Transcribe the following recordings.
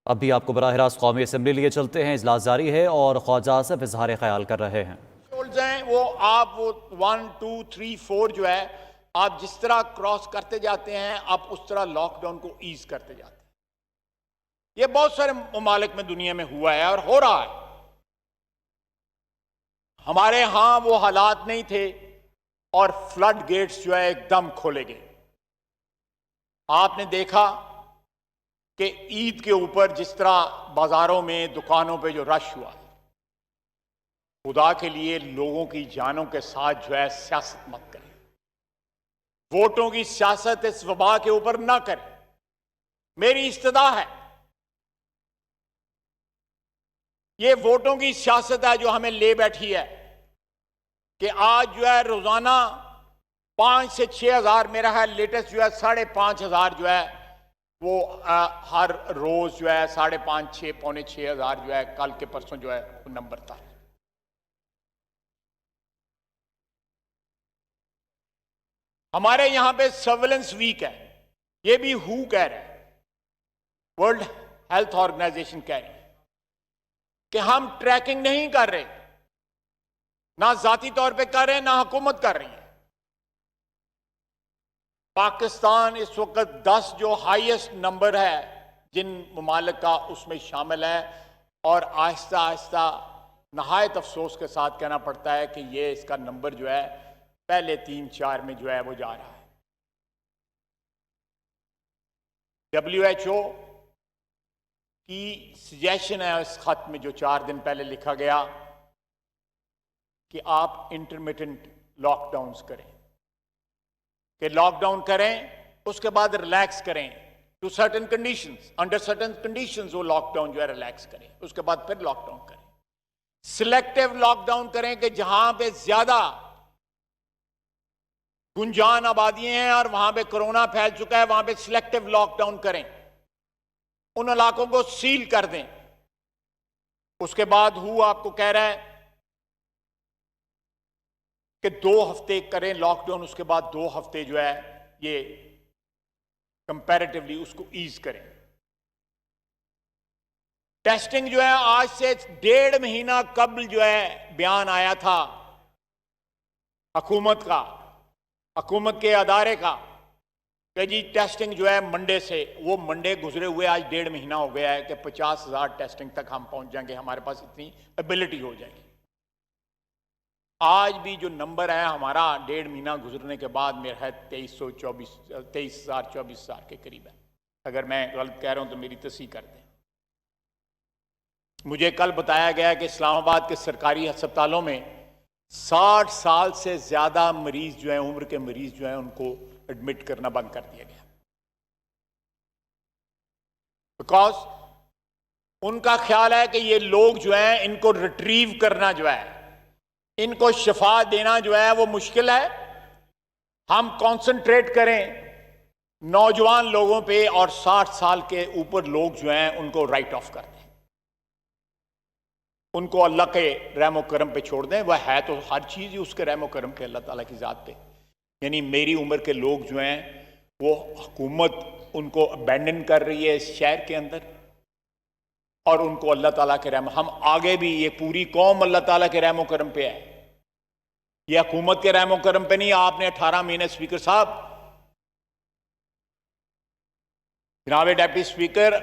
अब भी आपको बराह रास्त कौमी असम्बली लिए चलते हैं। इजलास जारी है और ख्वाजा आसिफ इजहार ख्याल कर रहे हैं। वो आप 1 2 3 4 जो है आप जिस तरह क्रॉस करते जाते हैं आप उस तरह लॉकडाउन को ईज करते जाते हैं। ये बहुत सारे ममालिक में दुनिया में हुआ है और हो रहा है। हमारे यहां वो हालात नहीं थे और फ्लड गेट्स जो है एकदम खोले गए। आपने देखा कि ईद के ऊपर जिस तरह बाजारों में दुकानों पे जो रश हुआ, खुदा के लिए लोगों की जानों के साथ जो है सियासत मत करें। वोटों की सियासत इस वबा के ऊपर ना करें। मेरी इस्तदा है, ये वोटों की सियासत है जो हमें ले बैठी है कि आज जो है रोजाना 5 से 6 हजार, मेरा है लेटेस्ट जो है 5,500 जो है वो हर रोज जो है 5,500 6 पौने 6 हजार जो है कल के परसों जो है वो नंबर था। हमारे यहां पे सर्वेलेंस वीक है, ये भी हु कह रहा है, वर्ल्ड हेल्थ ऑर्गेनाइजेशन कह रही है कि हम ट्रैकिंग नहीं कर रहे, ना जाती तौर पे कर रहे हैं ना हुकूमत कर रही है। पाकिस्तान इस वक्त 10 जो हाईएस्ट नंबर है जिन ममालिक का उसमें शामिल है और आहिस्ता आहिस्ता नहायत अफसोस के साथ कहना पड़ता है कि ये इसका नंबर जो है पहले 3-4 में जो है वो जा रहा है। WHO की सजेशन है इस खत में जो 4 दिन पहले लिखा गया कि आप इंटरमिटेंट लॉकडाउन करें, कि लॉकडाउन करें उसके बाद रिलैक्स करें to certain conditions, under certain conditions वो लॉकडाउन जो है रिलैक्स करें, उसके बाद फिर लॉकडाउन करें। सिलेक्टिव लॉकडाउन करें कि जहां पे ज्यादा गुंजान आबादियां हैं और वहां पे कोरोना फैल चुका है वहां पे सिलेक्टिव लॉकडाउन करें, उन इलाकों को सील कर दें। उसके बाद आपको कह रहा है कि 2 हफ्ते करें लॉकडाउन, उसके बाद 2 हफ्ते जो है ये कंपैरेटिवली उसको ईज करें। टेस्टिंग जो है आज से 1.5 महीना कबल जो है बयान आया था हुकूमत के अदारे का कि जी टेस्टिंग जो है मंडे से, वो मंडे गुजरे हुए आज 1.5 महीना हो गया है कि 50,000 टेस्टिंग तक हम पहुंच जाएंगे, हमारे पास इतनी एबिलिटी हो जाएगी। आज भी जो नंबर है हमारा 1.5 महीना गुजरने के बाद मेरा है 23,000-24,000 के करीब है। अगर मैं गलत कह रहा हूं तो मेरी तस्दीक कर दें। मुझे कल बताया गया कि इस्लामाबाद के सरकारी अस्पतालों में 60 साल से ज्यादा मरीज जो है, उम्र के मरीज जो है, उनको एडमिट करना बंद कर दिया गया, बिकॉज उनका ख्याल है कि ये लोग जो है इनको रिट्रीव करना जो है, इनको शिफा देना जो है वो मुश्किल है। हम कंसंट्रेट करें नौजवान लोगों पे और 60 साल के ऊपर लोग जो हैं उनको राइट ऑफ कर दें, उनको अल्लाह के रहमो करम पे छोड़ दें। वह है तो हर चीज ही उसके रहमो करम पे, अल्लाह ताला की जात पे। यानी मेरी उम्र के लोग जो हैं वो हुकूमत उनको अबैंडन कर रही है इस शहर के अंदर और उनको अल्लाह ताला के रहम, हम आगे भी ये पूरी कौम अल्लाह ताला के रहमो करम पे है, ये हुकूमत के रहमो करम पे नहीं। आपने 18 महीने स्पीकर साहब, जनाब डेप्टी स्पीकर,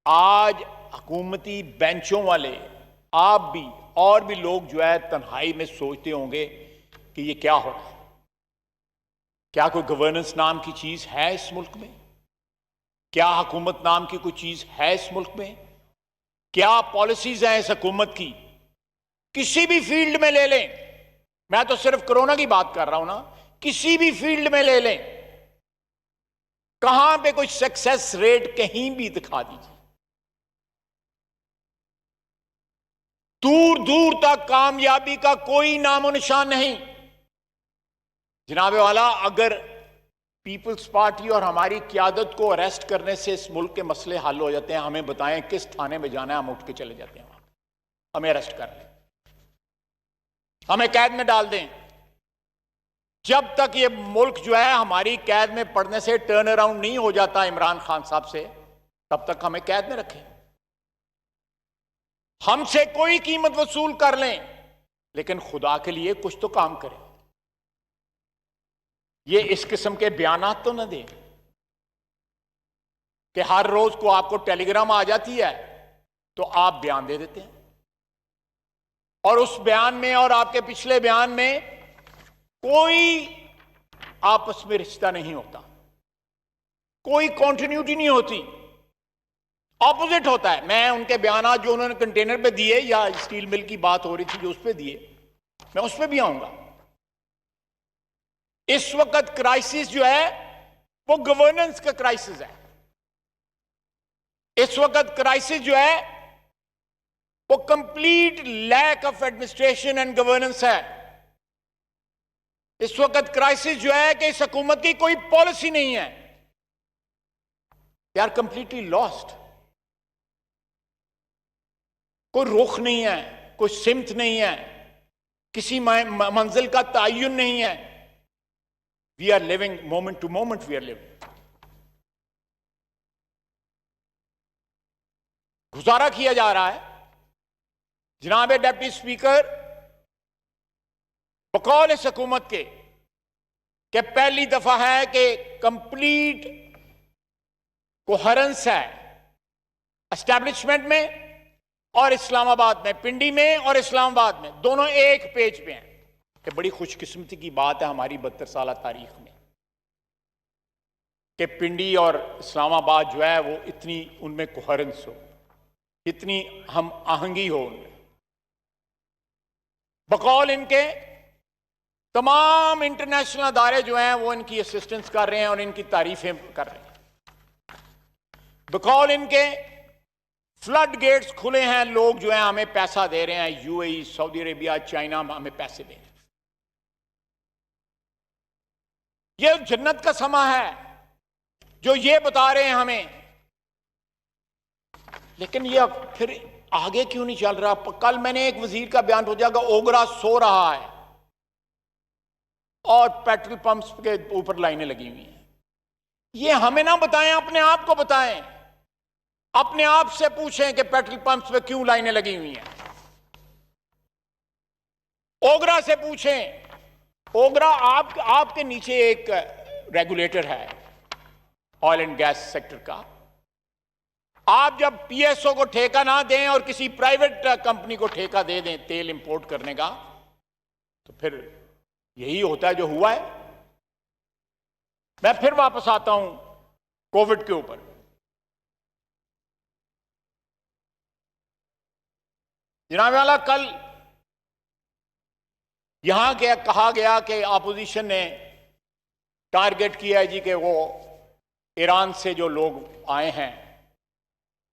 आज हुकूमती बेंचों वाले, आप भी और भी लोग जो है तन्हाई में सोचते होंगे कि ये क्या हो रहा है, क्या कोई गवर्नेंस नाम की चीज है इस मुल्क में, क्या हुकूमत नाम की कोई चीज है इस मुल्क में, क्या पॉलिसीज हैं इस हुकूमत की। किसी भी फील्ड में ले लें, मैं तो सिर्फ कोरोना की बात कर रहा हूं ना, किसी भी फील्ड में ले लें, कहां पे कोई सक्सेस रेट कहीं भी दिखा दीजिए। दूर दूर तक कामयाबी का कोई नामो निशान नहीं। जनाबे वाला, अगर पीपल्स पार्टी और हमारी क्यादत को अरेस्ट करने से इस मुल्क के मसले हल हो जाते हैं, हमें बताएं किस थाने में जाना है, हम उठ के चले जाते हैं वहां, हमें अरेस्ट कर लें, हमें कैद में डाल दें। जब तक ये मुल्क जो है हमारी कैद में पड़ने से टर्न अराउंड नहीं हो जाता इमरान खान साहब से, तब तक हमें कैद में रखें। हमसे कोई कीमत वसूल कर लें, लेकिन खुदा के लिए कुछ तो काम करें। ये इस किस्म के बयानात तो न दें कि हर रोज को आपको टेलीग्राम आ जाती है तो आप बयान दे देते हैं, और उस बयान में और आपके पिछले बयान में कोई आपस में रिश्ता नहीं होता, कोई कंटिन्यूटी नहीं होती, ऑपोजिट होता है। मैं उनके बयान जो उन्होंने कंटेनर पे दिए, या स्टील मिल की बात हो रही थी जो उस पे दिए, मैं उस पे भी आऊंगा। इस वक्त क्राइसिस जो है वो गवर्नेंस का क्राइसिस है। इस वक्त क्राइसिस जो है वो complete lack of administration and governance है। इस वक्त क्राइसिस जो है कि इस हुकूमत की कोई पॉलिसी नहीं है। They are completely lost. कोई रुख नहीं है, कोई सिमत नहीं है, किसी मंजिल का तयन नहीं है। We are living moment to moment, we are living. गुजारा किया जा रहा है। जनाब डिप्टी स्पीकर, बकौल इस हुकूमत के पहली दफा है कि कंप्लीट कोहेरेंस है एस्टैब्लिशमेंट में और इस्लामाबाद में, पिंडी में और इस्लामाबाद में, दोनों एक पेज पे हैं। कि बड़ी खुशकिस्मती की बात है हमारी 72 साल तारीख में कि पिंडी और इस्लामाबाद जो है वो इतनी उनमें कोहेरेंस हो, इतनी हम आहंगी हो उनमें। बकौल इनके तमाम इंटरनेशनल अदारे जो हैं वो इनकी असिस्टेंस कर रहे हैं और इनकी तारीफें कर रहे हैं। बकौल इनके फ्लड गेट्स खुले हैं, लोग जो हैं हमें पैसा दे रहे हैं, यूएई, सऊदी अरेबिया, चाइना हमें पैसे दे रहे हैं। ये जन्नत का समा है जो ये बता रहे हैं हमें, लेकिन ये फिर आगे क्यों नहीं चल रहा? कल मैंने एक वजीर का बयान पहुंचा कि ओगरा सो रहा है और पेट्रोल पंप्स के ऊपर लाइनें लगी हुई हैं। ये हमें ना बताएं, अपने आप को बताएं, अपने आप से पूछें कि पेट्रोल पंप्स पे क्यों लाइनें लगी हुई हैं। ओगरा से पूछें। ओगरा आपके नीचे एक रेगुलेटर है ऑयल एंड गैस सेक्टर का। आप जब पीएसओ को ठेका ना दें और किसी प्राइवेट कंपनी को ठेका दे दें तेल इंपोर्ट करने का, तो फिर यही होता है जो हुआ है। मैं फिर वापस आता हूं कोविड के ऊपर। जनाब वाला, कल यहां कहा गया कि अपोजिशन ने टारगेट किया है जी कि वो ईरान से जो लोग आए हैं।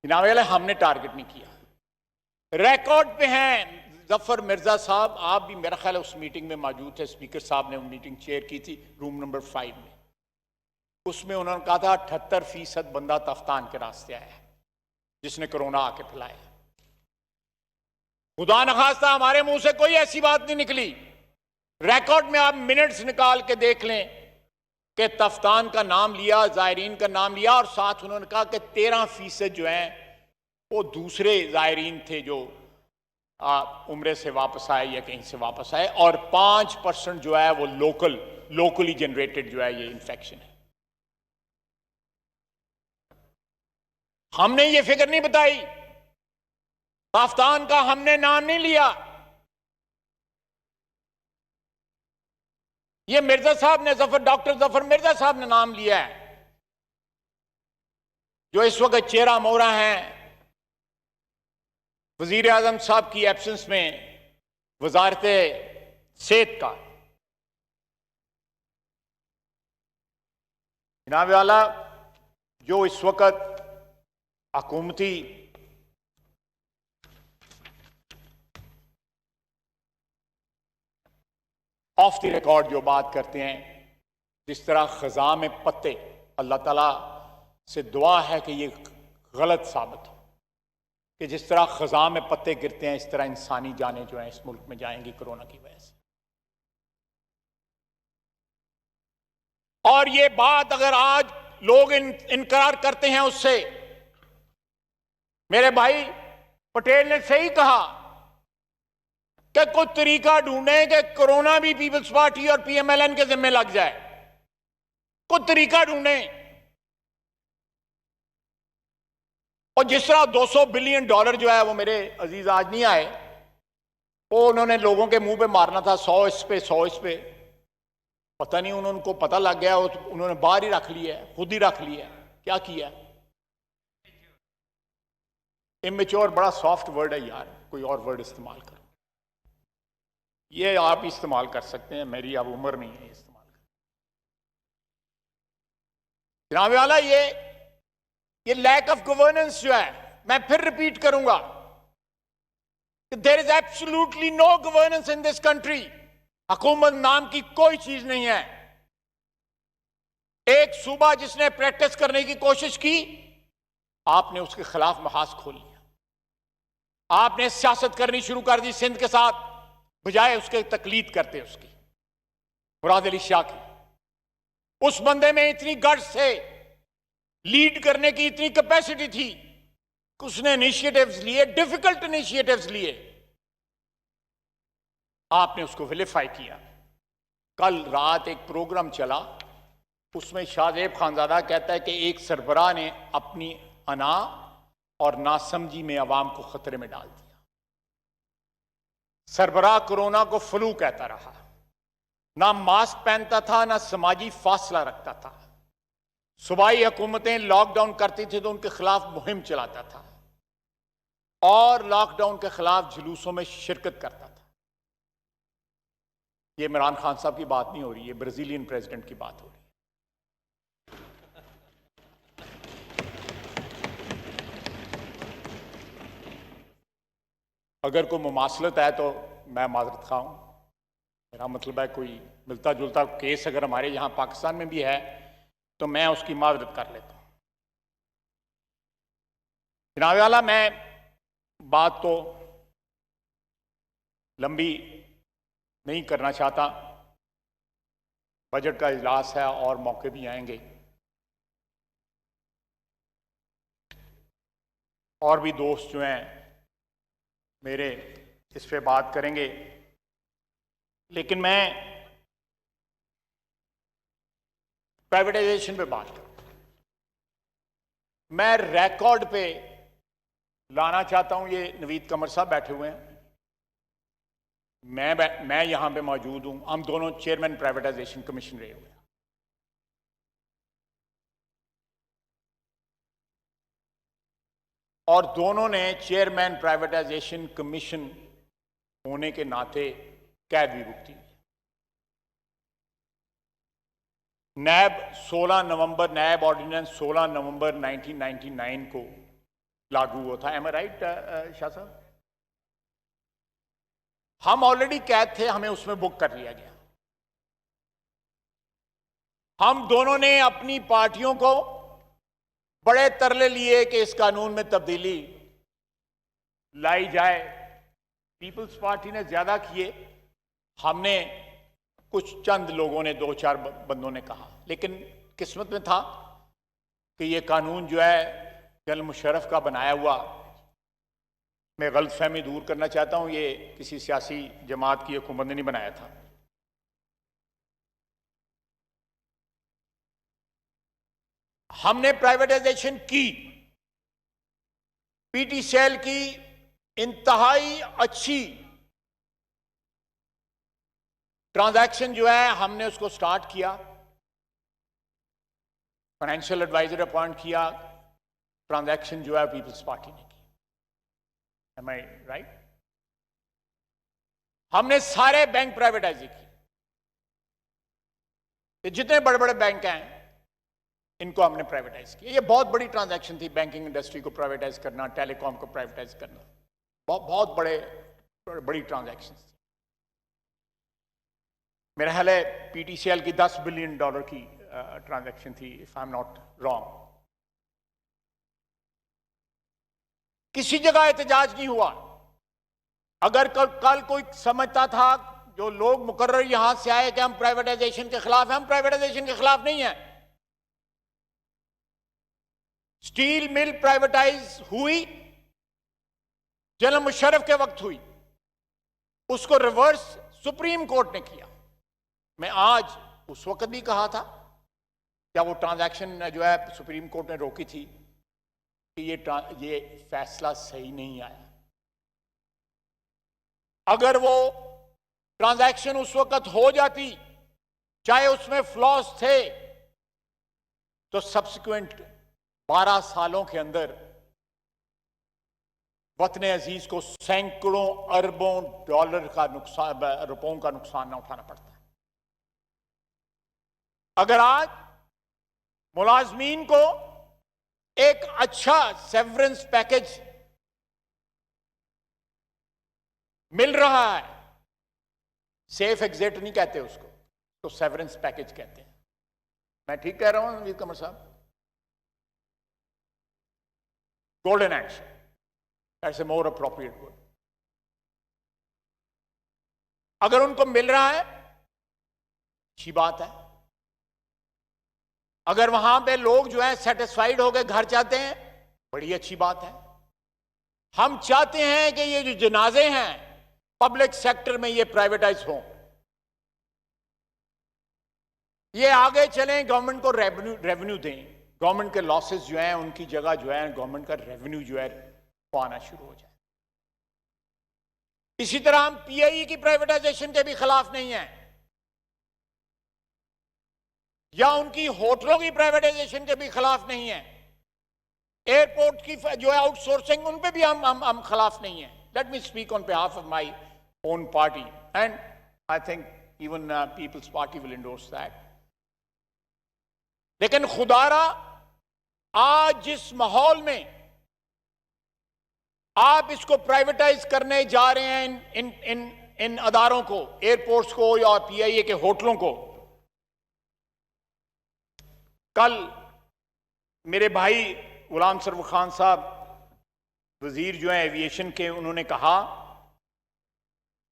जनाब वाला, हमने टारगेट नहीं किया। रिकॉर्ड पे हैं जफर मिर्जा साहब, आप भी मेरा ख्याल है उस मीटिंग में मौजूद थे। स्पीकर साहब ने वो मीटिंग चेयर की थी रूम नंबर 5 में। उसमें उन्होंने कहा था 78% बंदा तफ्तान के रास्ते आया है जिसने कोरोना आके फैलाया। खुदा न खास्ता हमारे मुंह से कोई ऐसी बात नहीं निकली। रिकॉर्ड में आप मिनट्स निकाल के देख लें कि तफ्तान का नाम लिया, जायरीन का नाम लिया, और साथ उन्होंने कहा कि 13% जो है वो दूसरे जायरीन थे जो उम्रे से वापस आए या कहीं से वापस आए, और 5% जो है वो लोकली जनरेटेड जो है ये इंफेक्शन है। हमने ये फिगर नहीं बताई, तफ्तान का हमने नाम नहीं लिया। ये मिर्जा साहब ने, डॉक्टर जफर मिर्जा साहब ने नाम लिया है, जो इस वक्त चेहरा मोहरा हैं वजीर आजम साहब की एब्सेंस में वजारत सेहत का। जनाब वाला, जो इस वक्त हुकूमती ऑफ द रिकॉर्ड जो बात करते हैं, जिस तरह खजा में पत्ते, अल्लाह ताला से दुआ है कि ये गलत साबित हो कि जिस तरह खजा में पत्ते गिरते हैं इस तरह इंसानी जानें जो हैं इस मुल्क में जाएंगी कोरोना की वजह से। और ये बात अगर आज लोग इनकार करते हैं उससे, मेरे भाई पटेल ने सही कहा कि कोई तरीका ढूंढे कि कोरोना भी पीपल्स पार्टी और पीएमएलएन के जिम्मे लग जाए, कोई तरीका ढूंढे। और जिस तरह $200 बिलियन जो है वो मेरे अजीज आज नहीं आए, वो उन्होंने लोगों के मुंह पे मारना था, 100 इस पे 100 इस पे, पता नहीं उनको पता लग गया, उन्होंने बाहर ही रख लिया है, खुद ही रख लिया है। क्या किया? इमेच्योर बड़ा सॉफ्ट वर्ड है यार, कोई और वर्ड इस्तेमाल करो। ये आप इस्तेमाल कर सकते हैं, मेरी अब उम्र नहीं है इस्तेमाल कर। जनाब वाला ये लैक ऑफ गवर्नेंस जो है, मैं फिर रिपीट करूंगा, there is absolutely no governance in this country. हुकूमत नाम की कोई चीज नहीं है। एक सूबा जिसने प्रैक्टिस करने की कोशिश की, आपने उसके खिलाफ महाज खोल लिया। आपने सियासत करनी शुरू कर दी सिंध के साथ, बजाय उसके तकलीद करते उसकी, मुराद अली शाह की। उस बंदे में इतनी गट्स थे, लीड करने की इतनी कैपेसिटी थी कि उसने इनिशिएटिव्स लिए, डिफिकल्ट इनिशिएटिव्स लिए, आपने उसको विलिफाई किया। कल रात एक प्रोग्राम चला, उसमें शाहजेब खानजादा कहता है कि एक सरबराह ने अपनी अना और नासमझी में अवाम को खतरे में डाल दिया। सरबराह कोरोना को फ्लू कहता रहा, ना मास्क पहनता था, ना समाजी फासला रखता था। सूबाई हुकूमतें लॉकडाउन करती थी तो उनके खिलाफ मुहिम चलाता था और लॉकडाउन के खिलाफ जुलूसों में शिरकत करता था। ये इमरान खान साहब की बात नहीं हो रही, ये ब्राजीलियन प्रेसिडेंट की बात हो रही है। अगर कोई मुमासलत है तो मैं माजरत खा हूं। मेरा मतलब है कोई मिलता जुलता केस अगर हमारे यहां पाकिस्तान में भी है तो मैं उसकी माजरत कर लेता हूं। जनाब वाला, मैं बात तो लंबी नहीं करना चाहता, बजट का इजलास है और मौके भी आएंगे और भी दोस्त जो हैं मेरे इस पे बात करेंगे, लेकिन मैं प्राइवेटाइजेशन पे बात करूं। मैं रिकॉर्ड पे लाना चाहता हूं, ये नवीद कमर साहब बैठे हुए हैं, मैं यहां पे मौजूद हूं, हम दोनों चेयरमैन प्राइवेटाइजेशन कमीशन रहे हुए हैं। और दोनों ने चेयरमैन प्राइवेटाइजेशन कमीशन होने के नाते कैद भी भुगती। नैब 16 नवंबर, नैब ऑर्डिनेंस 16 नवंबर 1999 को लागू हुआ था। एम आई राइट शाह साहब? हम ऑलरेडी कैद थे, हमें उसमें बुक कर लिया गया। हम दोनों ने अपनी पार्टियों को बड़े तरले लिए कि इस कानून में तब्दीली लाई जाए। पीपल्स पार्टी ने ज्यादा किए, हमने कुछ चंद लोगों ने, 2-4 बंदों ने कहा, लेकिन किस्मत में था कि ये कानून जो है जनरल मुशर्रफ का बनाया हुआ। मैं गलतफहमी दूर करना चाहता हूं, ये किसी सियासी जमात की हुकूमत ने नहीं बनाया था। हमने प्राइवेटाइजेशन की, पीटीसीएल की इंतहाई अच्छी ट्रांजैक्शन जो है हमने उसको स्टार्ट किया, फाइनेंशियल एडवाइजर अपॉइंट किया, ट्रांजैक्शन जो है पीपल्स पार्टी ने की। एम आई राइट? हमने सारे बैंक प्राइवेटाइज किए, जितने बड़े बड़े बैंक हैं इनको हमने प्राइवेटाइज किया। ये बहुत बड़ी ट्रांजैक्शन थी, बैंकिंग इंडस्ट्री को प्राइवेटाइज करना, टेलीकॉम को प्राइवेटाइज करना, बहुत बड़ी ट्रांजैक्शन थी। मेरा ख्याल है पीटीसीएल की $10 बिलियन की ट्रांजैक्शन थी, if I am not wrong. किसी जगह एहतजाज नहीं हुआ। अगर कल कोई समझता था, जो लोग मुकर्रर यहां से आए कि हम प्राइवेटाइजेशन के खिलाफ हैं, हम प्राइवेटाइजेशन के खिलाफ नहीं हैं। स्टील मिल प्राइवेटाइज हुई, जनरल मुशर्रफ के वक्त हुई, उसको रिवर्स सुप्रीम कोर्ट ने किया। मैं आज उस वक्त भी कहा था क्या वो ट्रांजैक्शन जो है सुप्रीम कोर्ट ने रोकी थी कि ये फैसला सही नहीं आया। अगर वो ट्रांजैक्शन उस वक्त हो जाती, चाहे उसमें फ्लॉज थे, तो सब्सिक्वेंट 12 सालों के अंदर वतन अजीज को सैकड़ों अरबों डॉलर का नुकसान, रुपयों का नुकसान ना उठाना पड़ता है। अगर आज मुलाजमीन को एक अच्छा सेवरेंस पैकेज मिल रहा है, सेफ एग्जिट नहीं कहते उसको, तो सेवरेंस पैकेज कहते हैं। मैं ठीक कह रहा हूं वीर कमर साहब? Golden action, that's a more appropriate word. अगर उनको मिल रहा है, अच्छी बात है। अगर वहां पे लोग जो है सेटिस्फाइड हो गए, घर चाहते हैं, बड़ी अच्छी बात है। हम चाहते हैं कि ये जो जनाजे हैं पब्लिक सेक्टर में ये प्राइवेटाइज हों, ये आगे चलें, गवर्नमेंट को रेवेन्यू दें, गवर्नमेंट के लॉसेस जो हैं उनकी जगह जो है गवर्नमेंट का रेवेन्यू जो है वो आना शुरू हो जाए। इसी तरह हम पीआईई की प्राइवेटाइजेशन के भी खिलाफ नहीं हैं, या उनकी होटलों की प्राइवेटाइजेशन के भी खिलाफ नहीं है, एयरपोर्ट की जो है आउटसोर्सिंग उन पे भी हम खिलाफ नहीं है। Let me speak on behalf of my own party and I think even Peoples Party will endorse that. लेकिन खुदारा आज जिस माहौल में आप इसको प्राइवेटाइज करने जा रहे हैं, इन अदारों को, एयरपोर्ट्स को या पीआईए के होटलों को, कल मेरे भाई गुलाम सरवर खान साहब वजीर जो है एविएशन के, उन्होंने कहा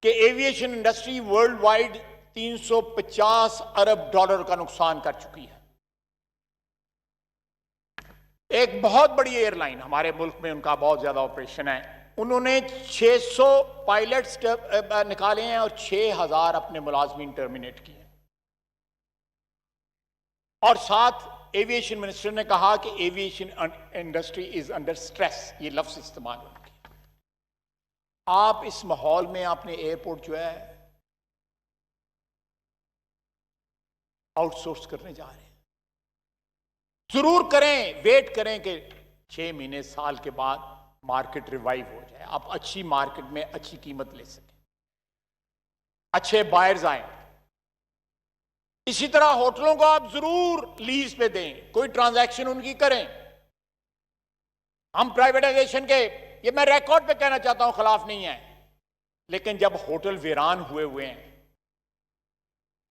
कि एविएशन इंडस्ट्री वर्ल्ड वाइड 350 अरब डॉलर का नुकसान कर चुकी है। एक बहुत बड़ी एयरलाइन हमारे मुल्क में, उनका बहुत ज्यादा ऑपरेशन है, उन्होंने 600 पायलट्स निकाले हैं और 6000 अपने मुलाजमीन टर्मिनेट किए। और साथ एविएशन मिनिस्टर ने कहा कि aviation industry is under stress, ये लफ्ज इस्तेमाल होंगे। आप इस माहौल में आपने एयरपोर्ट जो है आउटसोर्स करने जा रहे हैं। जरूर करें, वेट करें कि 6 महीने साल के बाद मार्केट रिवाइव हो जाए, आप अच्छी मार्केट में अच्छी कीमत ले सकें, अच्छे बायर्स आए। इसी तरह होटलों को आप जरूर लीज पे दें, कोई ट्रांजैक्शन उनकी करें। हम प्राइवेटाइजेशन के, ये मैं रिकॉर्ड पे कहना चाहता हूं, खिलाफ नहीं है, लेकिन जब होटल वीरान हुए हैं